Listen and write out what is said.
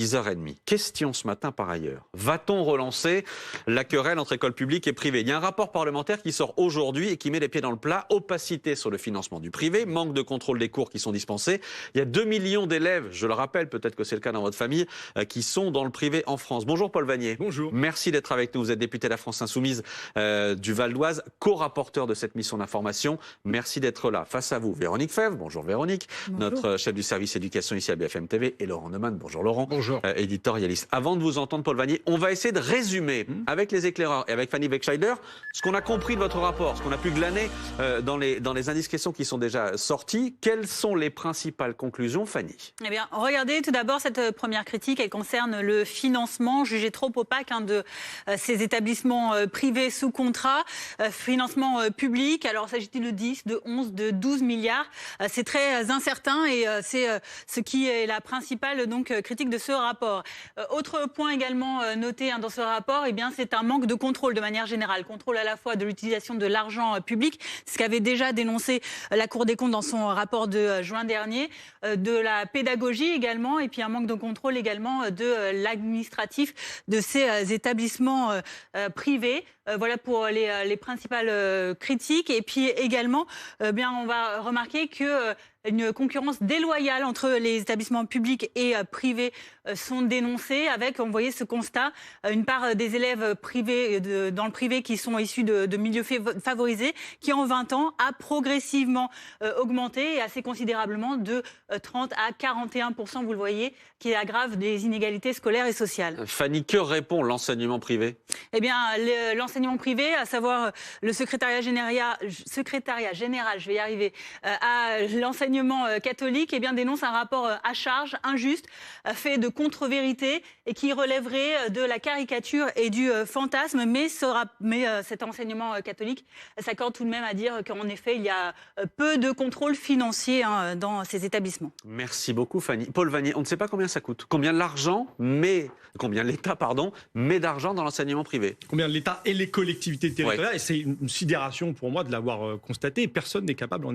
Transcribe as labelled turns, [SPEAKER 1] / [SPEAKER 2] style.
[SPEAKER 1] 10h30. Question ce matin par ailleurs. Va-t-on relancer la querelle entre écoles publiques et privées? Il y a un rapport parlementaire qui sort aujourd'hui et qui met les pieds dans le plat. Opacité sur le financement du privé, manque de contrôle des cours qui sont dispensés. Il y a 2 millions d'élèves, je le rappelle, peut-être que c'est le cas dans votre famille, qui sont dans le privé en France. Bonjour Paul Vanier.
[SPEAKER 2] Bonjour.
[SPEAKER 1] Merci d'être avec nous. Vous êtes député de la France Insoumise du Val d'Oise, co-rapporteur de cette mission d'information. Merci d'être là. Face à vous, Véronique Fèvre. Bonjour Véronique. Bonjour. Notre chef du service éducation ici à BFM TV et Laurent Neumann. Bonjour Laurent.
[SPEAKER 2] Bonjour.
[SPEAKER 1] Éditorialiste. Avant de vous entendre, Paul Vanier, on va essayer de résumer avec les éclaireurs et avec Fanny Wegscheider ce qu'on a compris de votre rapport, ce qu'on a pu glaner dans les indiscrétions qui sont déjà sorties. Quelles sont les principales conclusions, Fanny?
[SPEAKER 3] Eh bien, regardez tout d'abord cette première critique. Elle concerne le financement jugé trop opaque de ces établissements privés sous contrat, financement public. Alors, s'agit-il de 10, de 11, de 12 milliards? C'est très incertain et c'est ce qui est la principale critique de ce rapport. Autre point également noté dans ce rapport, eh bien, c'est un manque de contrôle de manière générale. Contrôle à la fois de l'utilisation de l'argent public, ce qu'avait déjà dénoncé la Cour des comptes dans son rapport de juin dernier, de la pédagogie également, et puis un manque de contrôle également de l'administratif de ces établissements privés. Voilà pour les principales critiques. Et puis également, bien, on va remarquer que une concurrence déloyale entre les établissements publics et privés sont dénoncés, avec, on voyait ce constat, une part des élèves privés dans le privé qui sont issus de milieux favorisés, qui en 20 ans a progressivement augmenté et assez considérablement de 30 à 41%, vous le voyez, qui aggrave des inégalités scolaires et sociales.
[SPEAKER 1] Fanny, que répond l'enseignement privé?
[SPEAKER 3] Eh bien, l'enseignement privé, à savoir le secrétariat général, je vais y arriver, à l'enseignement catholique, eh bien, dénonce un rapport à charge injuste, fait de contre-vérité et qui relèverait de la caricature et du fantasme. Mais cet enseignement catholique s'accorde tout de même à dire qu'en effet, il y a peu de contrôle financier dans ces établissements.
[SPEAKER 1] Merci beaucoup, Fanny. Paul Vanier, on ne sait pas combien ça coûte. Combien l'État met d'argent dans l'enseignement privé?
[SPEAKER 2] Combien l'État et les collectivités territoriales, et c'est une sidération pour moi de l'avoir constaté, personne n'est capable en